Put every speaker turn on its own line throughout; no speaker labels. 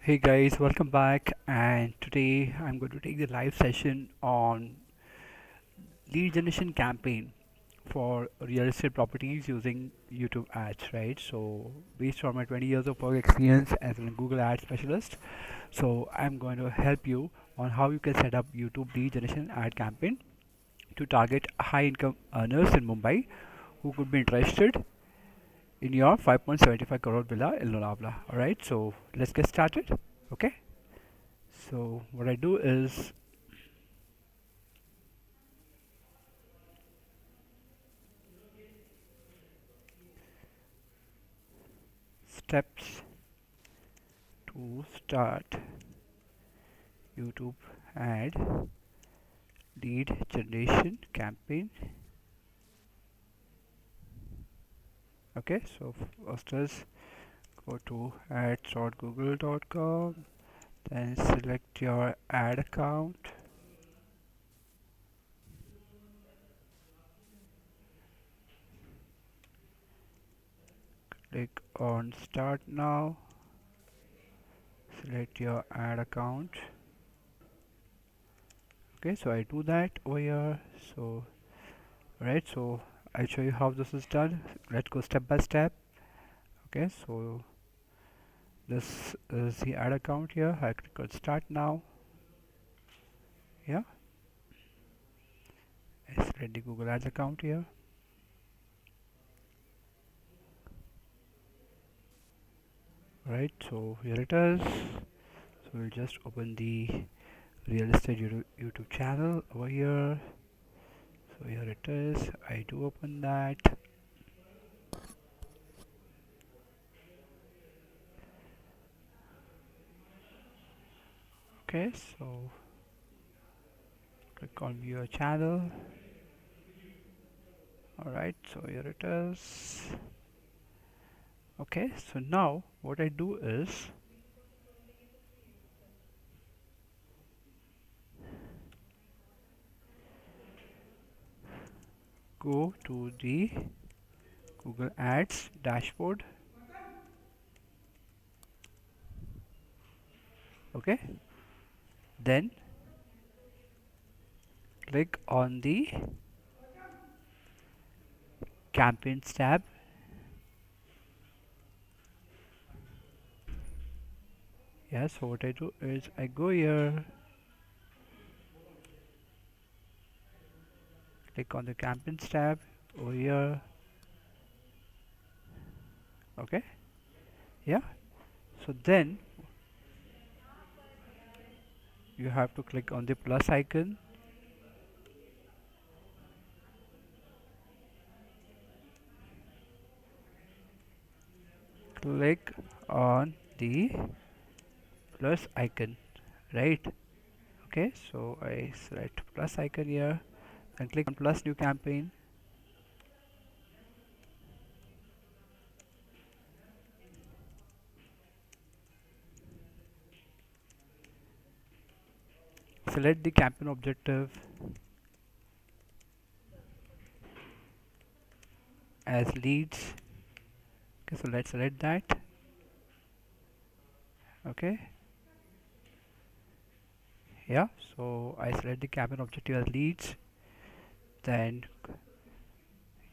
Hey guys, welcome back. And today I'm going to take the live session on lead generation campaign for real estate properties using YouTube ads, right? So, based on my 20 years of work experience as a Google ad specialist, so I'm going to help you on how you can set up YouTube lead generation ad campaign to target high income earners in Mumbai who could be interested in your 5.75 crore villa in Lonavala. All right, so let's get started. Okay. So what I do is steps to start YouTube ad lead generation campaign. Okay, so first is go to ads.google.com, then select your ad account, click on start now, select your ad account. Okay, so I do that over here. So right, so I'll show you how this is done. Let's go step by step. Okay, so this is the ad account here. I click on start now. Yeah, I select the Google Ads account here. Right, so here it is. So we'll just open the real estate YouTube channel over here. So here it is. I do open that. Okay, so click on view channel. Alright, so here it is. Okay, so now what I do is go to the Google Ads dashboard. Okay, then click on the campaigns tab. Yeah, so what I do is I go here, click on the campaigns tab over here. Okay, yeah, so then you have to click on the plus icon, click on the plus icon, right? Okay, so I select plus icon here and click on plus new campaign. Select the campaign objective as leads. Okay, so let's select that. Okay, yeah, so I select the campaign objective as leads, then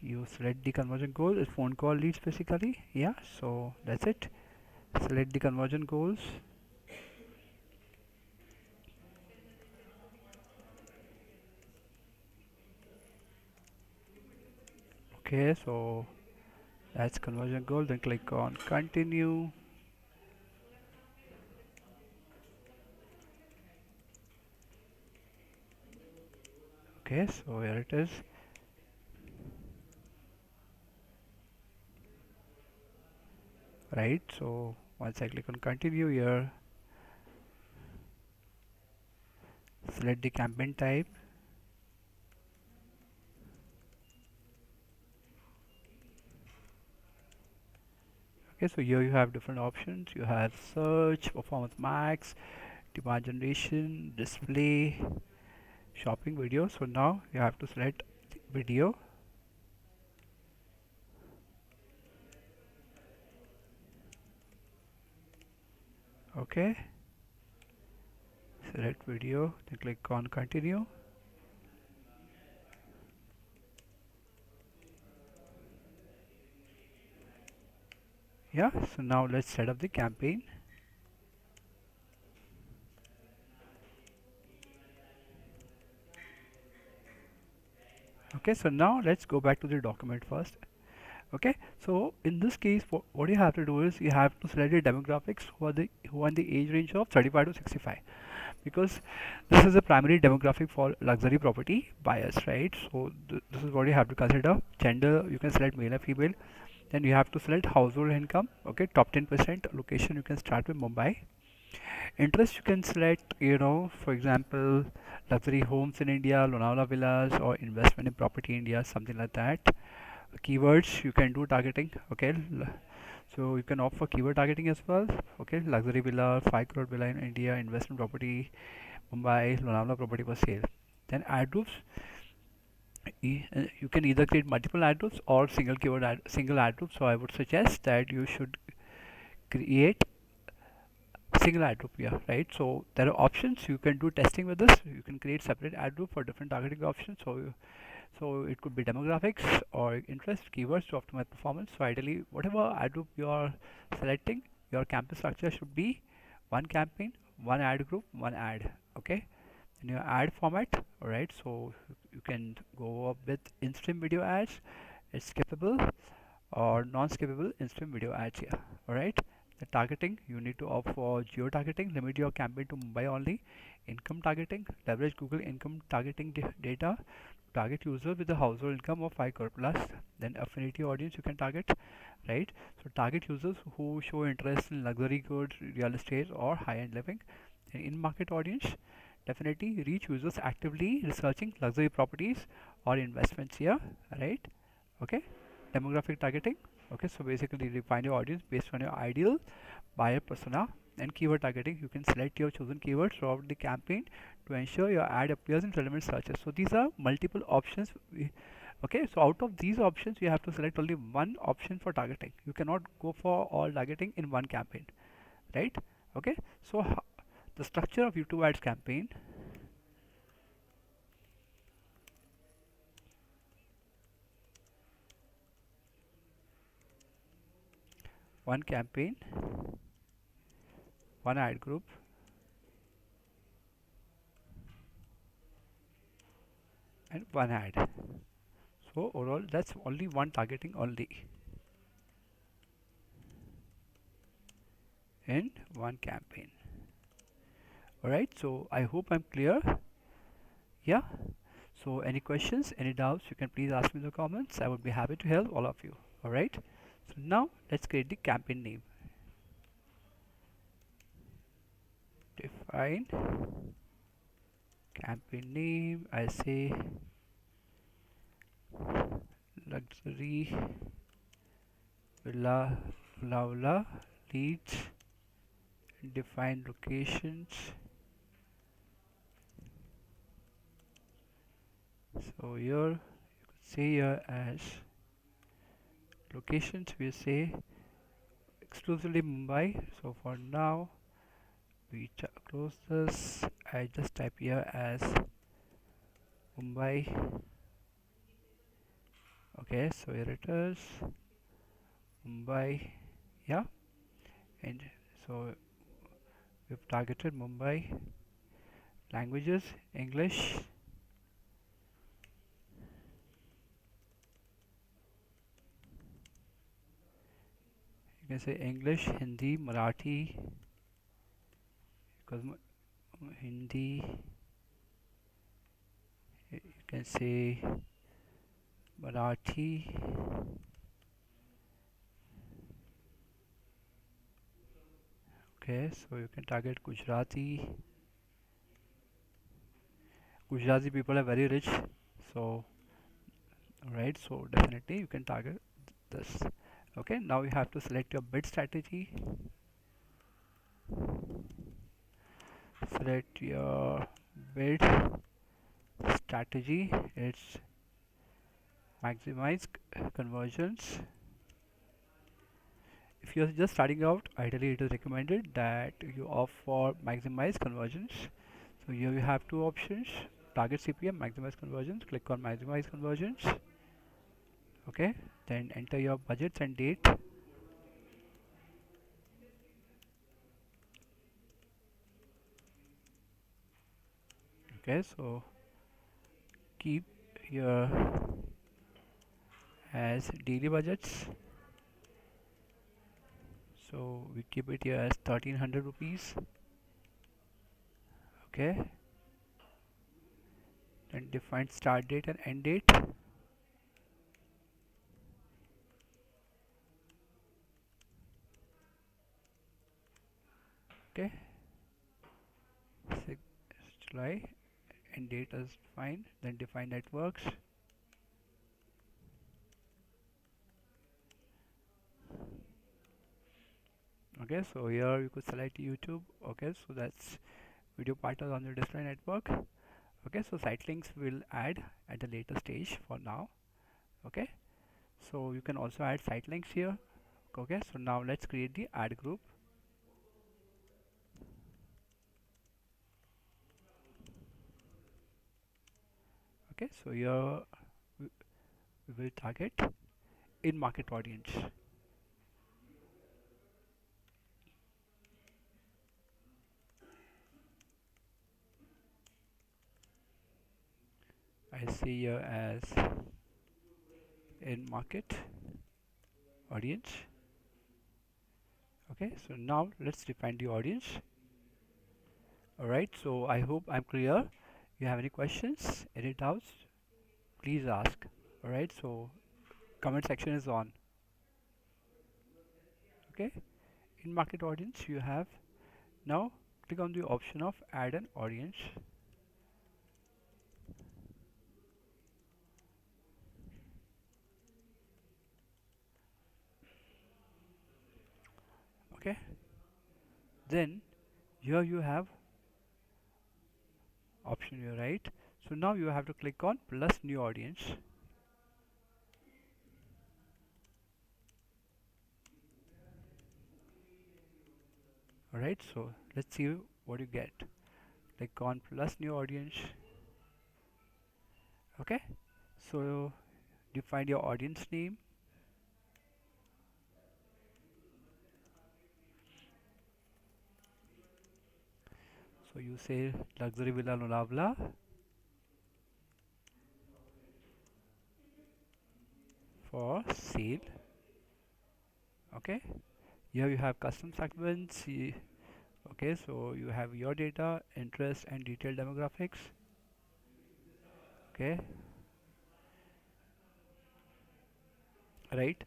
you select the conversion goal is phone call leads basically. Yeah, so that's it. Select the conversion goals. Okay, so that's conversion goal, then click on continue. Okay, so here it is. Right, so once I click on continue here, select the campaign type. Okay, so here you have different options. You have search, performance max, demand generation, display, shopping, video. So now you have to select video. Okay, select video, then click on continue. Yeah, so now let's set up the campaign. Okay, so now let's go back to the document first. Okay, so in this case, what you have to do is you have to select the demographics who are in the age range of 35 to 65, because this is a primary demographic for luxury property buyers, right? So this is what you have to consider. Gender, you can select male or female. Then you have to select household income. Okay, top 10%. Location, you can start with Mumbai. Interest, you can select, for example, luxury homes in India, Lonavala villas, or investment in property in India, something like that. Keywords, you can do targeting. Okay, so you can opt for keyword targeting as well. Okay, luxury villa, 5 crore villa in India, investment property, Mumbai, Lonavala property for sale. Then ad groups, you can either create multiple ad groups or single ad group. So I would suggest that you should create single ad group here, right? So there are options. You can do testing with this. You can create separate ad group for different targeting options. So it could be demographics or interest keywords to optimize performance. So ideally, whatever ad group you are selecting, your campaign structure should be one campaign, one ad group, one ad. Okay, in your ad format, all right. So you can go up with in-stream video ads, it's skippable, or non-skippable in-stream video ads here. All right. The targeting, you need to opt for geo targeting. Limit your campaign to Mumbai only. Income targeting, leverage Google income targeting data. Target users with a household income of 5 crore plus. Then affinity audience you can target, right? So target users who show interest in luxury goods, real estate, or high-end living. And in-market audience, definitely reach users actively researching luxury properties or investments here, right? Okay, demographic targeting. Okay, so basically define your audience based on your ideal buyer persona. And keyword targeting, you can select your chosen keywords throughout the campaign to ensure your ad appears in relevant searches. So these are multiple options. Okay, so out of these options you have to select only one option for targeting. You cannot go for all targeting in one campaign, right? Okay, so the structure of YouTube ads campaign. One campaign, one ad group, and one ad. So overall that's only one targeting only in one campaign. Alright, so I hope I'm clear. Yeah, so any questions, any doubts, you can please ask me in the comments. I would be happy to help all of you. Alright, so now let's create the campaign name. Define campaign name. I say luxury villa Laula leads. Define locations. So here you could say here as locations we say exclusively Mumbai. So for now we close this. I just type here as Mumbai. Okay, so here it is Mumbai. Yeah, and so we've targeted Mumbai. Languages English. You can say English, Hindi, Marathi, because Hindi, you can say Marathi, okay, so you can target Gujarati. Gujarati people are very rich, so right, so definitely you can target this. Okay, now you have to select your bid strategy. Select your bid strategy. It's maximize conversions. if you're just starting out, ideally it is recommended that you opt for maximize conversions. So here you have two options: target CPM, maximize conversions. Click on maximize conversions. Okay, then enter your budgets and date. Okay, so keep your as daily budgets. So we keep it here as 1300 rupees. Okay, then define start date and end date. Okay, 6 July, end date is fine. Then define networks. Okay, so here you could select YouTube. Okay, so that's video partners on your display network. Okay, so site links will add at a later stage for now. Okay, so you can also add site links here. Okay, so now let's create the ad group. Okay, so here we we will target in market audience. I see here as in market audience. Okay, so now let's define the audience. Alright, so I hope I'm clear. You have any questions, any doubts, please ask. Alright, so comment section is on. Okay, in market audience you have, now click on the option of add an audience. Okay, then here you have option here, right? So now you have to click on plus new audience. Alright, so let's see what you get. Click on plus new audience. Okay, so define your audience name. So you say luxury villa Lonavala for sale. Okay, here you have custom segments. Okay, so you have your data, interest, and detailed demographics. Okay, right.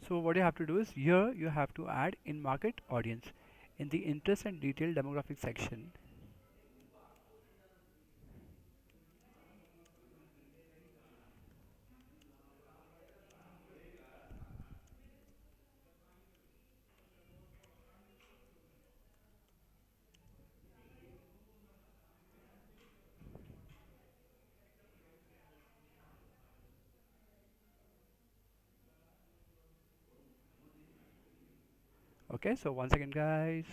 So what you have to do is here you have to add in market audience in the interest and detailed demographic section. Okay, so once again, guys.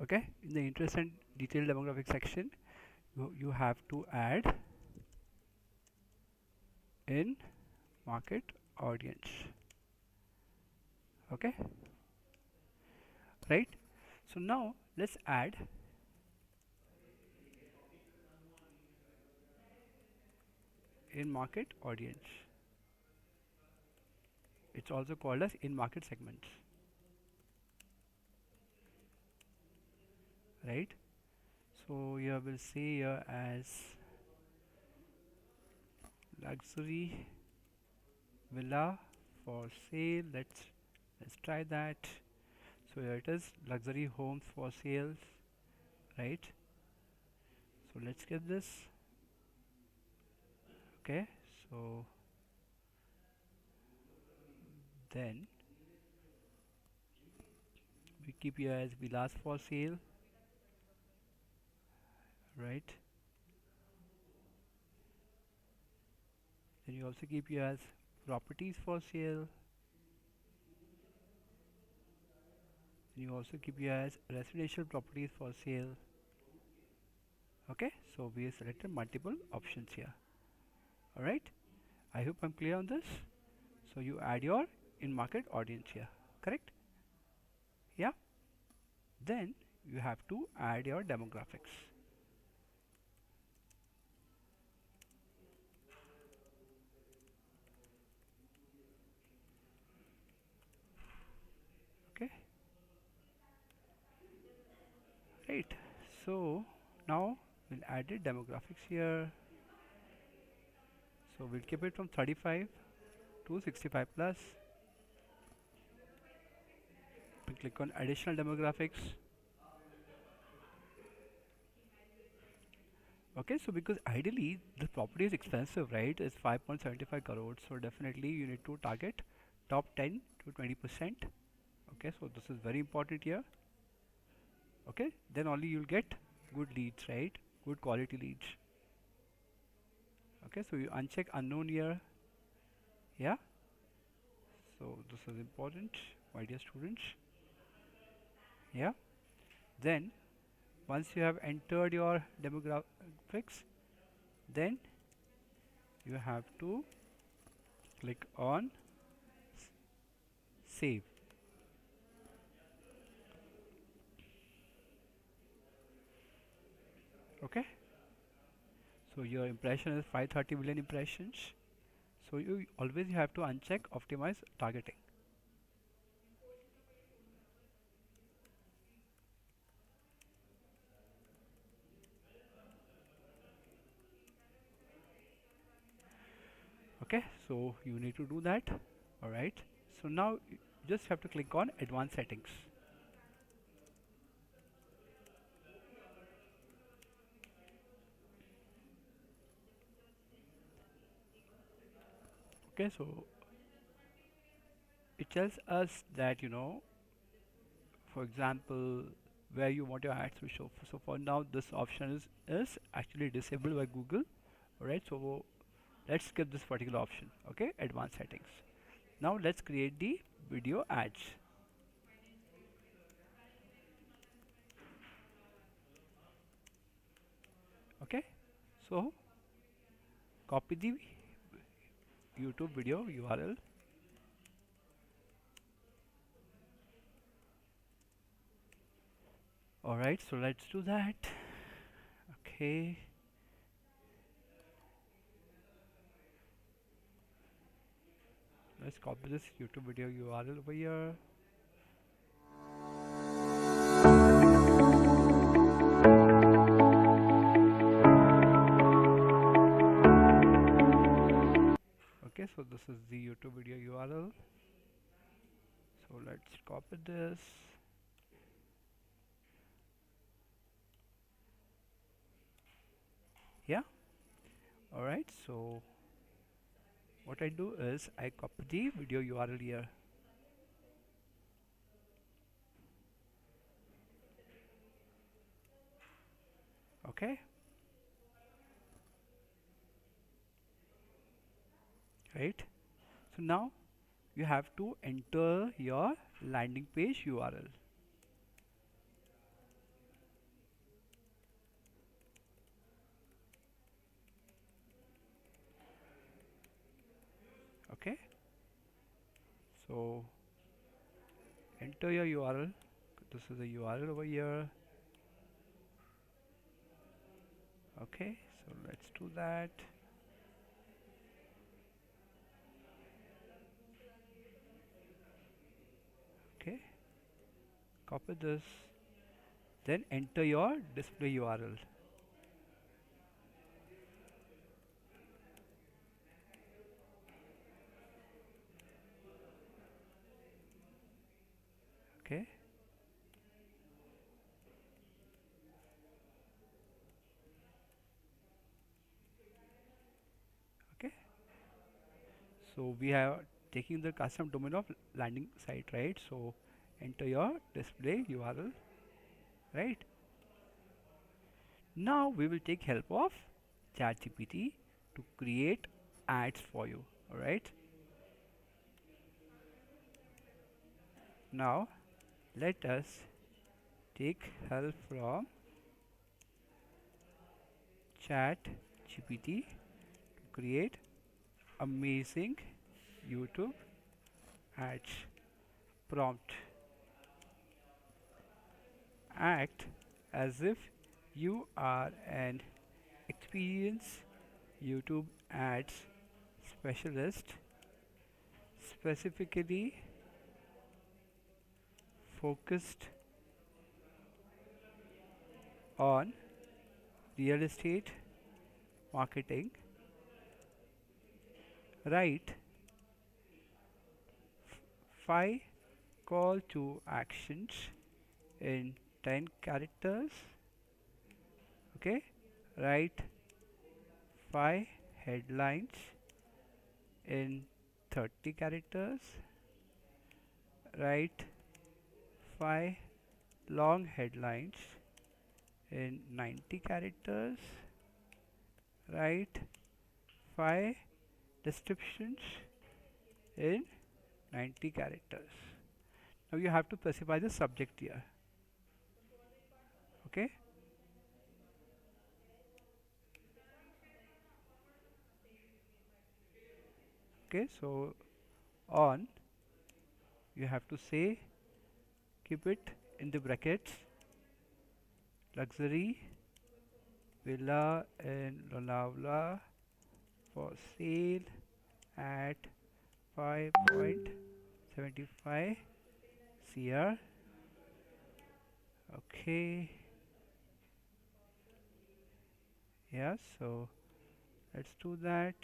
Okay, in the interest and detailed demographic section, you have to add in market audience. Okay, right. So now let's add in market audience. It's also called as in market segments, right? So here we'll say here as luxury villa for sale. Let's try that. So here it is, luxury homes for sales, right? So let's get this. Okay, so Then we keep here as villas for sale, right? Then you also keep here as properties for sale. Then you also keep here as residential properties for sale. Okay, so we have selected multiple options here. All right, I hope I'm clear on this. So you add your in-market audience here, correct? Yeah. Then you have to add your demographics. Okay, right. So now we'll add the demographics here. So we'll keep it from 35 to 65 plus. We click on additional demographics. Okay, so because ideally the property is expensive, right? It's 5.75 crores. So definitely you need to target top 10 to 20%. Okay, so this is very important here. Okay, then only you'll get good leads, right? Good quality leads. Okay, so you uncheck unknown here. Yeah, so this is important, my dear students. Yeah, then once you have entered your demographics, then you have to click on save. Okay, so your impression is 530 million impressions. So you always have to uncheck optimize targeting. Okay, so you need to do that. All right, so now you just have to click on advanced settings. Okay, so it tells us that, for example, where you want your ads to show. So for now this option is actually disabled by Google. Alright, so let's skip this particular option. Okay, advanced settings. Now let's create the video ads. Okay, so copy the YouTube video URL. Alright, so let's do that. Okay, let's copy this YouTube video URL over here. Okay, so this is the YouTube video URL. So let's copy this. Yeah, alright, so what I do is I copy the video URL here. Okay, right, so now you have to enter your landing page URL. Okay, so enter your URL. This is the URL over here. Okay, so let's do that. Okay, copy this, then enter your display URL. Okay, okay, so we have taking the custom domain of landing site, right? So enter your display URL, right? Now we will take help of ChatGPT to create ads for you. Alright. Now let us take help from ChatGPT to create amazing YouTube ads. Prompt: act as if you are an experienced YouTube ads specialist, specifically focused on real estate marketing. Write 5 call to actions in 10 characters. Okay, write 5 headlines in 30 characters. Write 5 long headlines in 90 characters. Write 5 descriptions in 90 characters. Now you have to specify the subject here. Okay. Okay, so on, you have to say, keep it in the brackets, luxury villa in Lonavala for sale at 5.75 CR. Okay, yeah, so let's do that.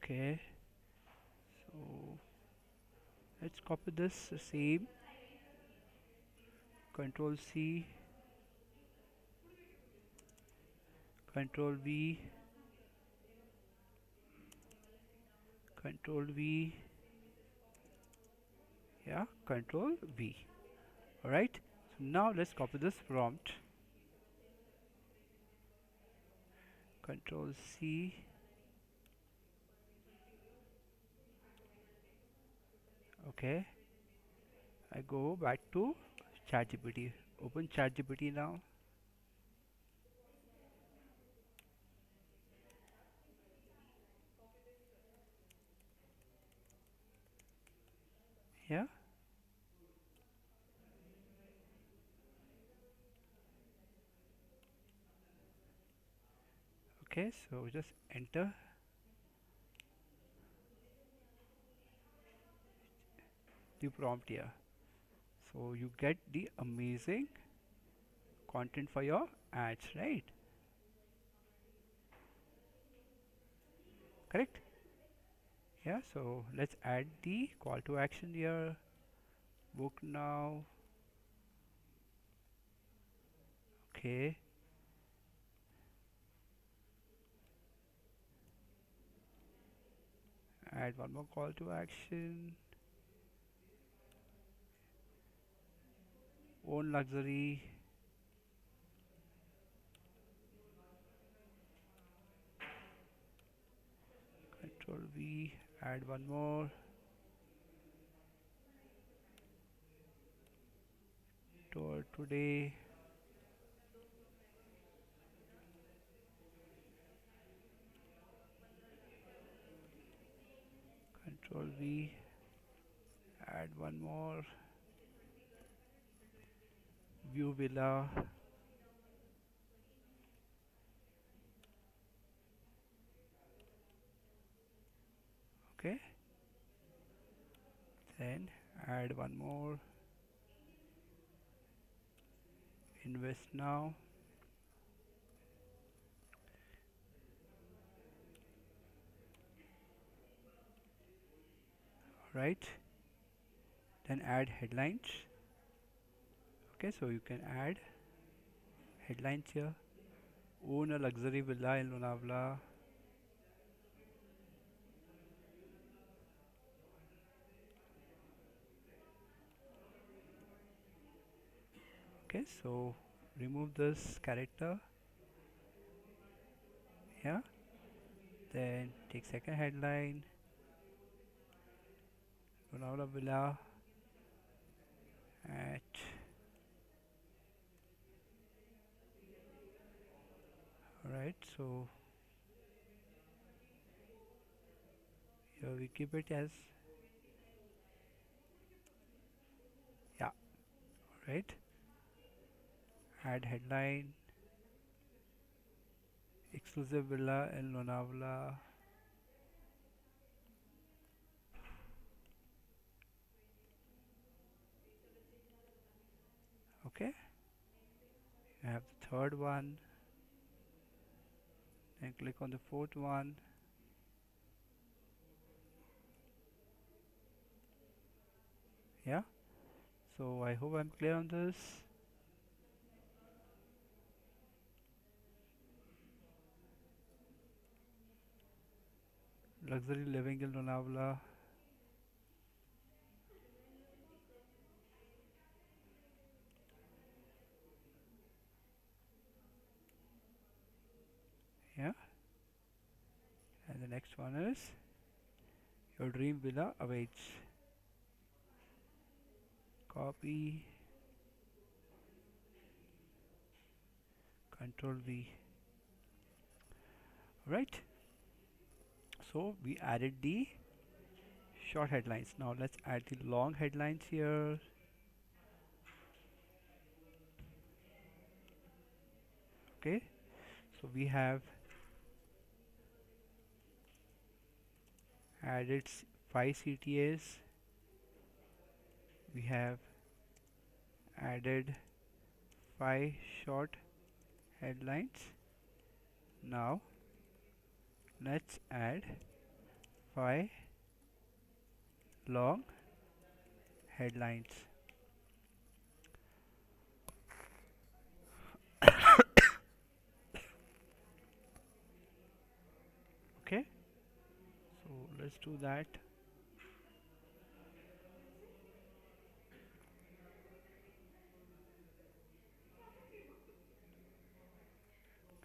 Okay, so let's copy this same, Control C, Control V, Control V, yeah, Control V. Alright, so now let's copy this prompt, Control C, okay, I go back to ChatGPT, open ChatGPT now. Yeah, okay, so just enter the prompt here, so you get the amazing content for your ads, right? Correct. Yeah, so let's add the call to action here, book now. Okay, add one more call to action, own luxury, Control V, add one more, tour today, Control V, add one more, view villa. Okay, then add one more, invest now. Right, then add headlines. Okay, so you can add headlines here, own a luxury villa in Lonavala. Okay, so remove this character. Yeah, then take second headline, Lonavala villa at, alright, so here we keep it as, yeah, right. Add headline, exclusive villa in Lonavala. Okay, you have the third one, then click on the fourth one. Yeah, so I hope I'm clear on this. Luxury living in Lonavala. Yeah, and the next one is your dream villa awaits. Copy, Control V. Right, so we added the short headlines. Now let's add the long headlines here. Okay, so we have added 5 CTAs. We have added 5 short headlines. Now let's add 5 long headlines. Okay, so let's do that.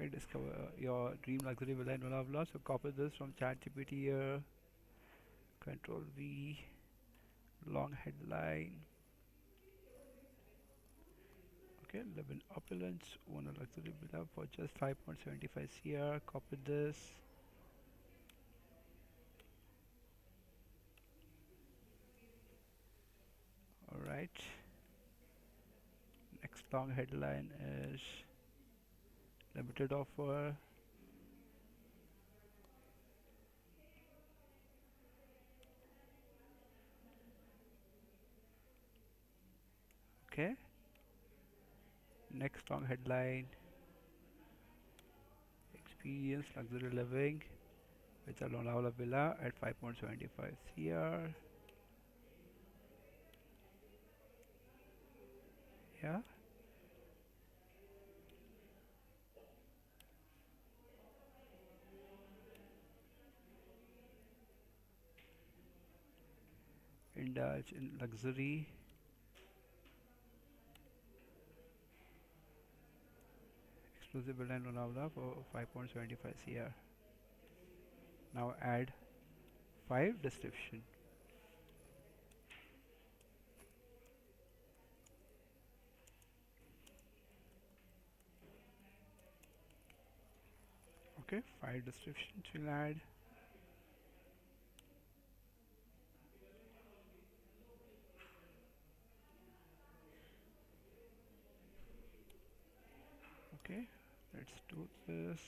Okay, discover your dream luxury villa in Lonavala. So copy this from ChatGPT here. Control V, long headline. Okay, live in opulence, own a luxury villa for just 5.75 CR. Copy this. Alright. Next long headline is limited offer. Okay. Next long headline, experience luxury living with a Lonavala villa at 5.75 CR. Yeah. Indulge in luxury. Exclusive villa in Lonavala for 5.75 CR. Now add 5 description. Okay, 5 descriptions will add. Okay, let's do this.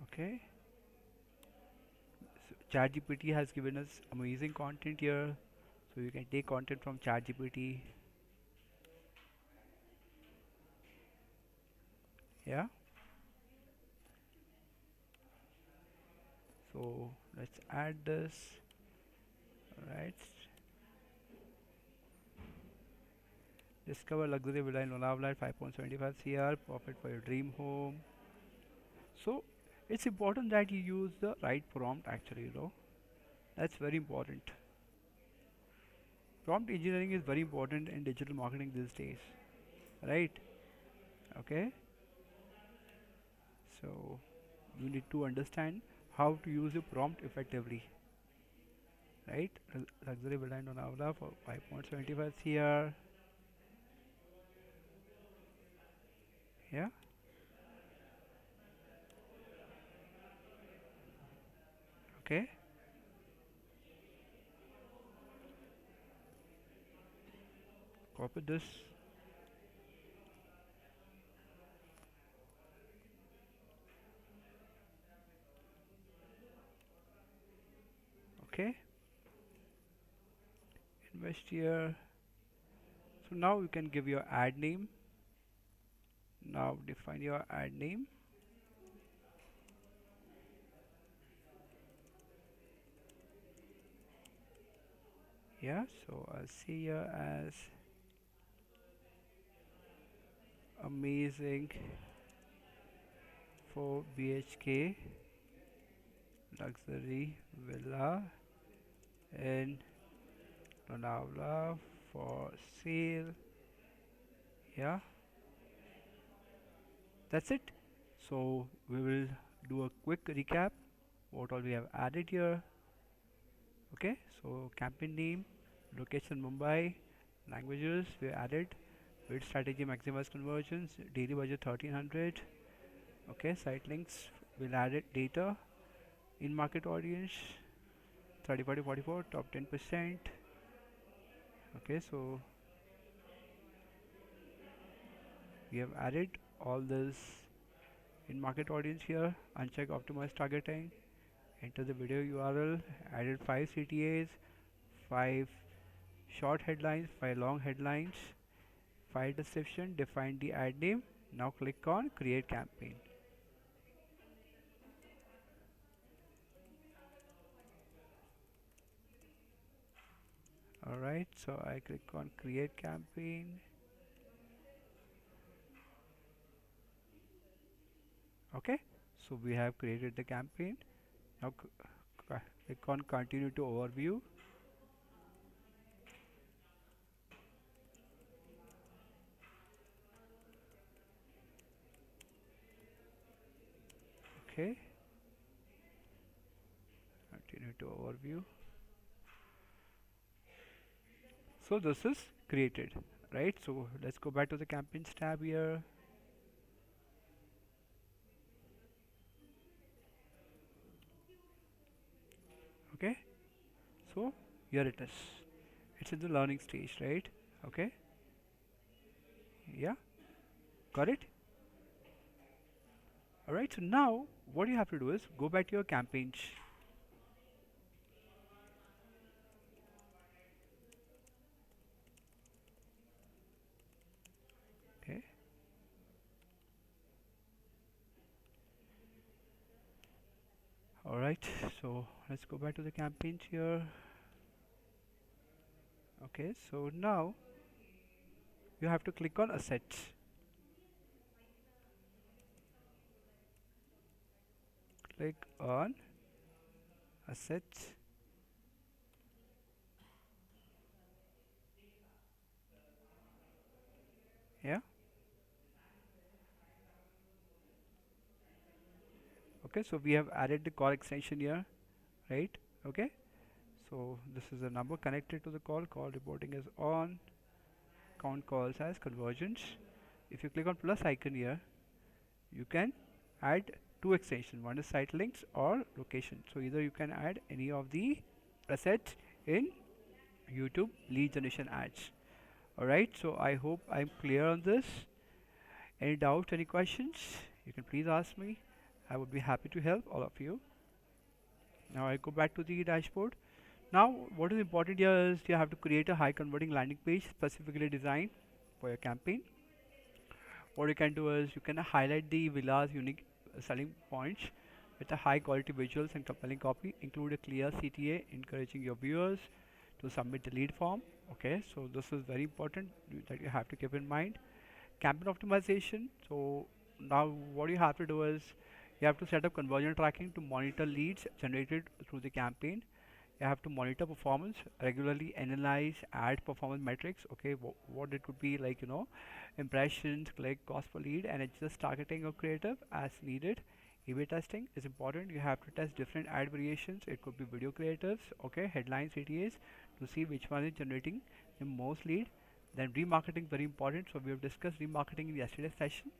Okay, so ChatGPT has given us amazing content here, so you can take content from ChatGPT. Yeah, so let's add this. All right, Discover luxury villa in Lonavala at 5.75 CR. Profit for your dream home. So it's important that you use the right prompt actually, That's very important. Prompt engineering is very important in digital marketing these days, right? Okay, so you need to understand how to use your prompt effectively, right? Luxury blind on Avla for 5.75 CR. Yeah, okay, copy this. Okay, invest here. So now you can give your ad name. Now define your ad name. Yeah, so I'll see here as amazing 4 BHK luxury villa in Lonavala for sale. Yeah, that's it. So we will do a quick recap what all we have added here. Okay, so campaign name, location Mumbai, languages we added, bid strategy maximize conversions, daily budget 1300. Okay, site links we'll add it, data, in market audience 30 40 44, top 10%. Okay, so we have added all this in market audience here, uncheck optimize targeting, enter the video URL, added 5 CTAs, 5 short headlines, 5 long headlines, file description, define the ad name. Now click on create campaign. Alright, so I click on create campaign. Okay, so we have created the campaign. Now click on continue to overview. Okay, continue to overview. So this is created, right? So let's go back to the campaigns tab here. Okay, so here it is. It's in the learning stage, right? Okay, yeah, got it. Alright, so now what you have to do is go back to your campaigns. Okay, alright, so let's go back to the campaigns here. Okay, so now you have to click on assets. Click on assets. Yeah, okay, so we have added the call extension here, right? Okay, so this is a number connected to the call reporting is on, count calls as conversions. If you click on plus icon here, you can add two extensions, one is site links or location. So either you can add any of the assets in YouTube lead generation ads. Alright, so I hope I'm clear on this. Any doubts, any questions, you can please ask me. I would be happy to help all of you. Now I go back to the dashboard. Now what is important here is you have to create a high converting landing page specifically designed for your campaign. What you can do is you can highlight the villa's unique selling points with a high quality visuals and compelling copy. Include a clear CTA encouraging your viewers to submit the lead form. Okay, so this is very important that you have to keep in mind. Campaign optimization. So now what you have to do is you have to set up conversion tracking to monitor leads generated through the campaign. You have to monitor performance regularly, analyze ad performance metrics. Okay, what it could be, like, impressions, click, cost per lead, and adjust targeting or creative as needed. A/B testing is important. You have to test different ad variations. It could be video creatives, okay, headlines, CTAs, to see which one is generating the most lead. Then remarketing, very important. So we have discussed remarketing in yesterday's session.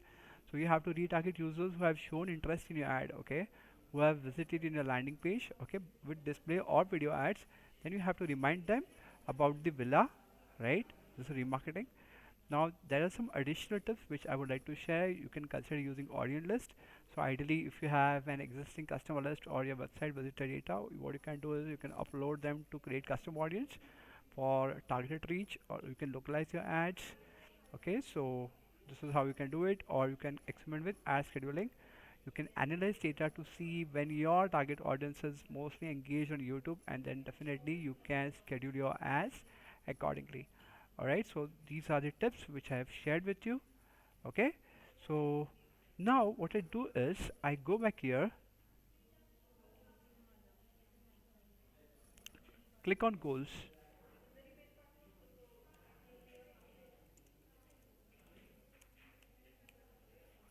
So you have to retarget users who have shown interest in your ad, okay, who have visited in your landing page, okay, with display or video ads. Then you have to remind them about the villa, right? This is remarketing. Now there are some additional tips which I would like to share. You can consider using audience list. So ideally, if you have an existing customer list or your website visitor data, what you can do is you can upload them to create custom audience for targeted reach, or you can localize your ads. Okay, so this is how you can do it, or you can experiment with ad scheduling. You can analyze data to see when your target audience is mostly engaged on YouTube, and then definitely you can schedule your ads accordingly. Alright, so these are the tips which I have shared with you. Okay, so now what I do is I go back here, click on goals.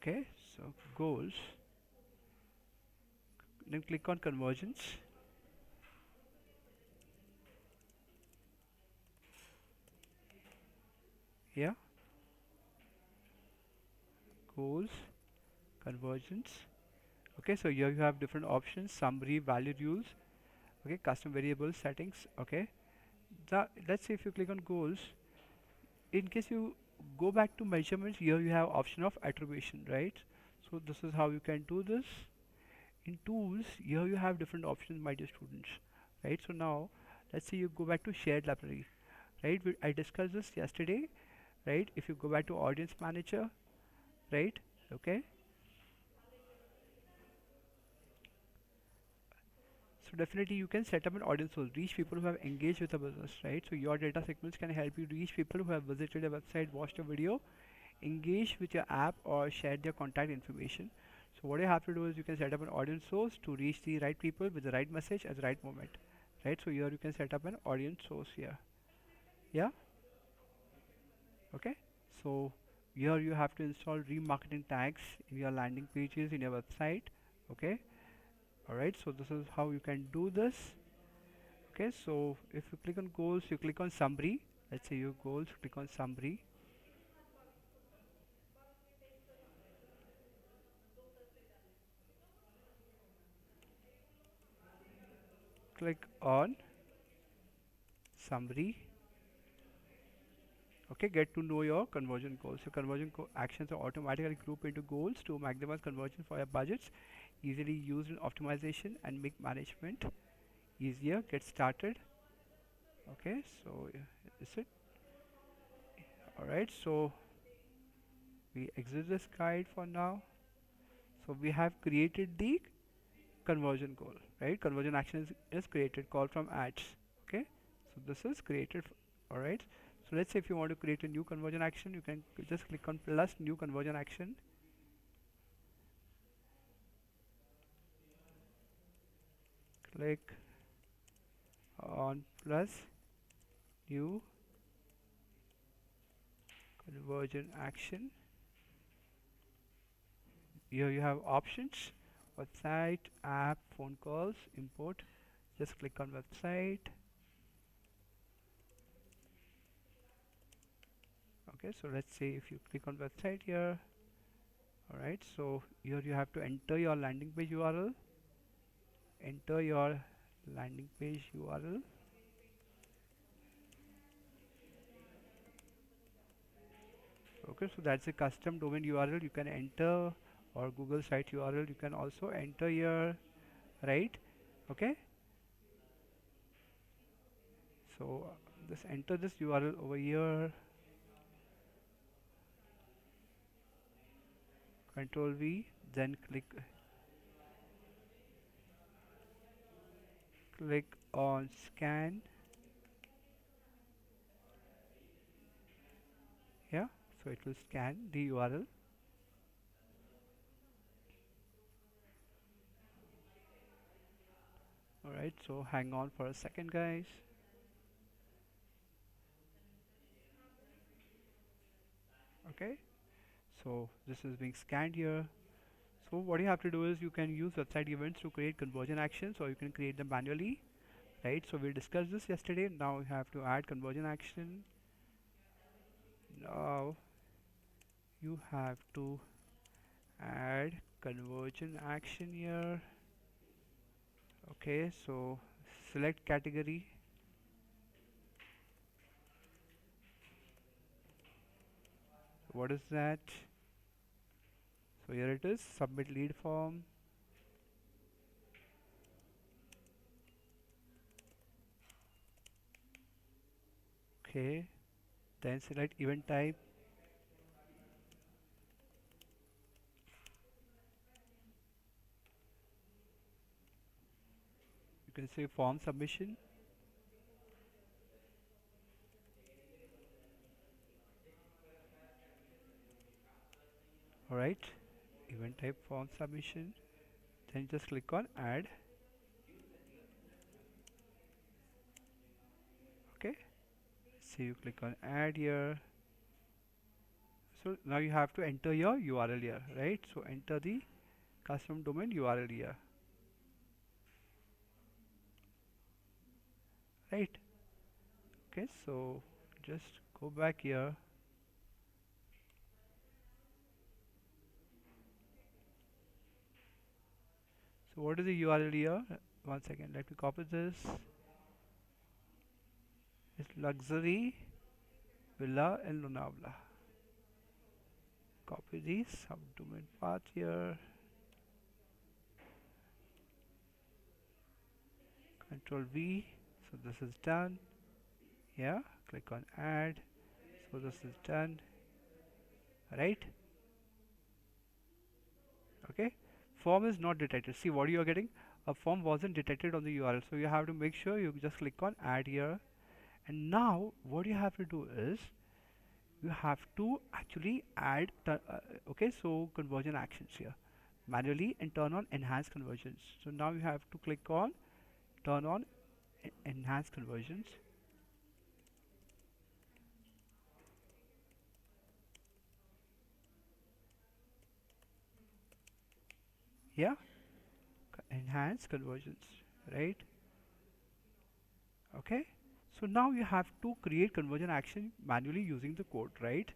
Okay, so goals, then click on conversions. Here, goals, conversions. Okay, so here you have different options: summary, value rules, okay, custom variable settings. Okay, let's say if you click on goals, in case you go back to measurements, here you have option of attribution, right? So this is how you can do this. In tools, here you have different options, my dear students, right? So now let's say you go back to shared library, right? I discussed this yesterday, right? If you go back to audience manager, right? Okay, so definitely you can set up an audience source, reach people who have engaged with the business, right? So your data segments can help you reach people who have visited a website, watched a video, engaged with your app, or shared their contact information. So what you have to do is you can set up an audience source to reach the right people with the right message at the right moment, right? So here you can set up an audience source here. Yeah, okay. So here you have to install remarketing tags in your landing pages in your website. Okay, all right, so this is how you can do this. Okay, so if you click on goals, you click on summary. Let's say your goals, click on summary. Click on summary. Okay, get to know your conversion goals. So actions are automatically grouped into goals to maximize conversion for your budgets, easily used in optimization and make management easier. Get started. Okay, so is it all right? So we exit this guide for now. So we have created the conversion goal, right? Conversion action is created, call from ads. Okay, so this is created. All right, so let's say if you want to create a new conversion action, you can just click on plus new conversion action. Click on plus new conversion action. Here you have options: website, app, phone calls, import. Just click on website. Okay, so let's say if you click on website here, all right, so here you have to enter your landing page URL. Enter your landing page URL. Okay, so that's a custom domain URL you can enter, or Google site URL you can also enter here, right? Okay, so just enter this URL over here. Control V, then click on scan. So it will scan the URL. Alright, so hang on for a second, guys. Okay, so this is being scanned here. So what you have to do is you can use website events to create conversion actions, or you can create them manually, right? So we discussed this yesterday. Now you have to add conversion action. Now you have to add conversion action here. Okay, so select category. What is that? So here it is, submit lead form. Okay, then select event type. You can say form submission. Alright, event type form submission. Then just click on add. Okay, so you click on add here. So now you have to enter your URL here, right? So enter the custom domain URL here, right? Okay, so just go back here. So what is the URL here? One second, let me copy this. It's luxury villa in Lonavala. Copy the subdomain path here. Control V. So this is done. Yeah, click on add. So this is done. Right? Okay. Form is not detected. See what you are getting? A form wasn't detected on the URL. So you have to make sure you just click on add here. And now what you have to do is you have to actually add okay, so conversion actions here manually and turn on enhanced conversions. So now you have to click on turn on enhanced conversions. Yeah, enhanced conversions, right? Okay, so now you have to create conversion action manually using the code, right?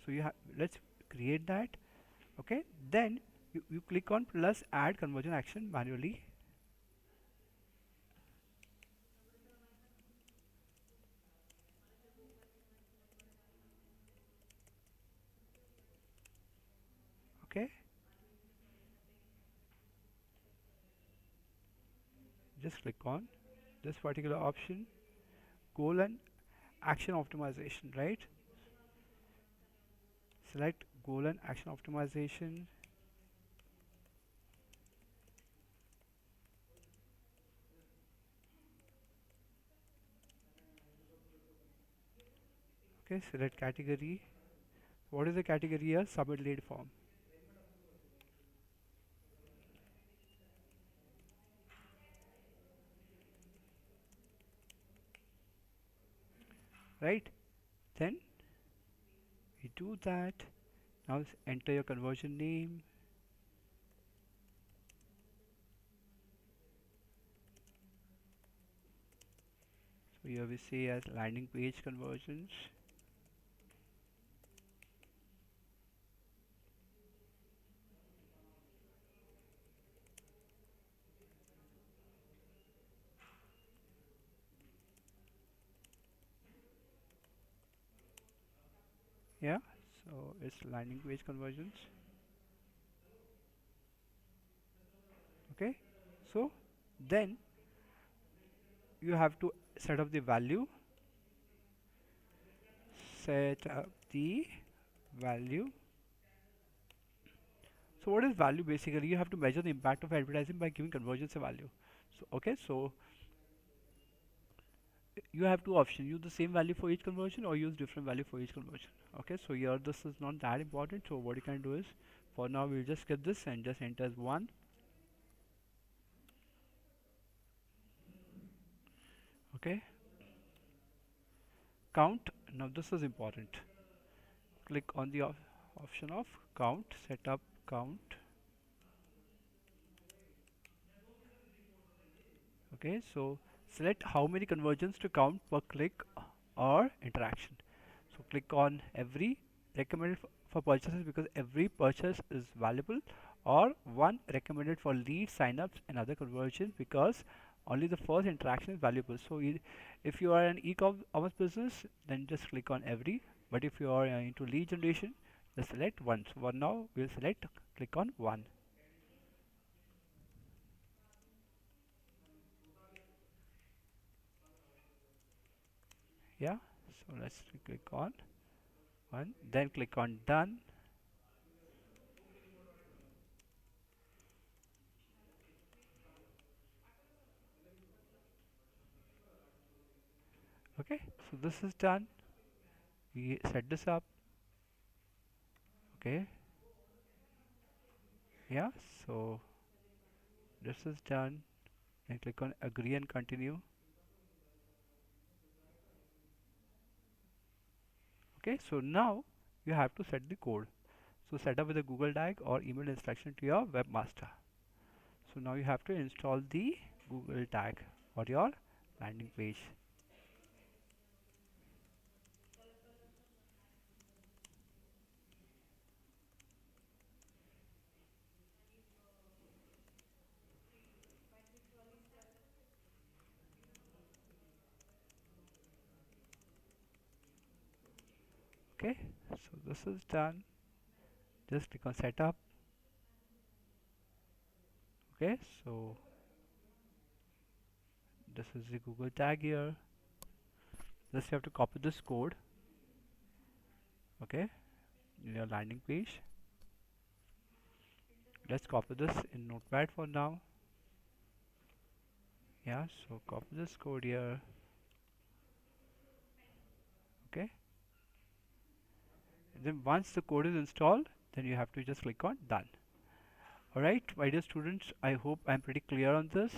So you have, let's create that. Okay, then you click on plus add conversion action manually. Okay, just click on this particular option, goal and action optimization, right? Select goal and action optimization. Okay, select category. What is the category here? Submit lead form. Right? Then we do that. Now enter your conversion name. So here we say as landing page conversions. Yeah, so it's landing page conversions. Okay, so then you have to set up the value. Set up the value. So what is value? Basically you have to measure the impact of advertising by giving conversions a value. So okay, so you have two options: use the same value for each conversion or use different value for each conversion. Okay, so here this is not that important, so what you can do is, for now we'll just skip this and just enter as 1. Okay, count. Now this is important. Click on the option of count, set up count. Okay, so select how many conversions to count per click or interaction. So click on every recommended for purchases because every purchase is valuable, or one recommended for lead signups and other conversions because only the first interaction is valuable. So if you are an e-commerce business, then just click on every. But if you are into lead generation, just select one. So for now, we'll select click on one. Yeah. So let's click on one. Then click on done. Okay. So this is done. We set this up. Okay. Yeah. So this is done. And click on agree and continue. Okay, so now you have to set the code. So set up with a Google tag or email instruction to your webmaster. So now you have to install the Google tag or your landing page. Okay, so this is done. Just click on setup. Okay, so this is the Google tag here. Just you have to copy this code. Okay, in your landing page. Let's copy this in Notepad for now. Yeah, so copy this code here. Okay, and then once the code is installed, then you have to just click on done. Alright, my dear students, I hope I'm pretty clear on this.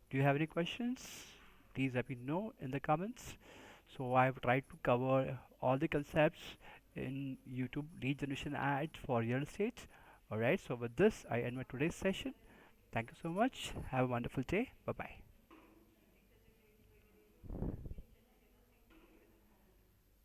Do you have any questions? Please let me know in the comments. So I've tried to cover all the concepts in YouTube lead generation ads for real estate. Alright, so with this, I end my today's session. Thank you so much. Have a wonderful day. Bye bye.